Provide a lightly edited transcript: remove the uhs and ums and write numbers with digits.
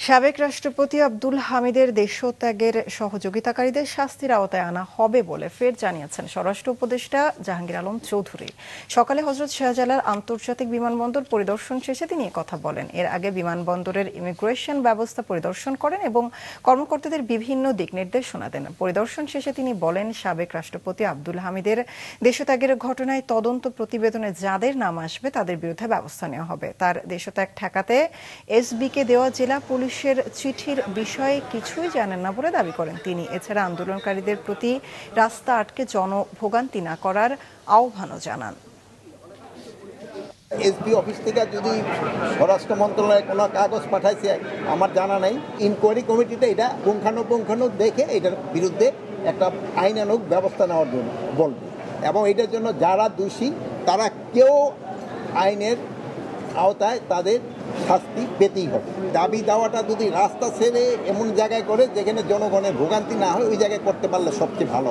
সাবেক রাষ্ট্রপতি আব্দুল হামিদের দেশত্যাগের সহযোগিতাকারীদের শাস্তির আওতায় আনা হবে বলে ফের জানিয়েছেন স্বরাষ্ট্র উপদেষ্টা জাহাঙ্গীর আলম চৌধুরী। সকালে হযরত শাহজালাল আন্তর্জাতিক বিমানবন্দর পরিদর্শন শেষে তিনি কথা বলেন। এর আগে বিমানবন্দরের ইমিগ্রেশন ব্যবস্থা পরিদর্শন করেন এবং কর্মকর্তাদের বিভিন্ন দিক নির্দেশনা দেন। পরিদর্শন শেষে তিনি বলেন, সাবেক রাষ্ট্রপতি আব্দুল হামিদের দেশত্যাগের ঘটনায় তদন্ত প্রতিবেদনে যাদের নাম আসবে তাদের বিরুদ্ধে ব্যবস্থা নেওয়া হবে। তার দেশত্যাগ ঠেকাতে এসবিকে দেওয়া জেলা পুলিশের চিঠির বিষয়ে কিছুই জানেন না বলে দাবি করেন তিনি। এছাড়া আন্দোলনকারীদের প্রতি রাস্তা আটকে জনভোগান্তি না করার আহ্বানও জানান। এসপি অফিস থেকে যদি স্বরাষ্ট্র মন্ত্রণালয়ে কোনো কাগজ পাঠাইছে আমার জানা নেই। ইনকোয়ারি কমিটিতে এটা পুঙ্খানুপুঙ্খানু দেখে এটার বিরুদ্ধে একটা আইনানুগ ব্যবস্থা নেওয়ার জন্য বলবে এবং এটার জন্য যারা দোষী তারা কেউ আইনের আওতায় তাদের শাস্তি পেতেই হবে। দাবি দেওয়াটা যদি রাস্তা ছেড়ে এমন জায়গায় করে যেখানে জনগণের ভোগান্তি না হয় ওই জায়গায় করতে পারলে সবচেয়ে ভালো।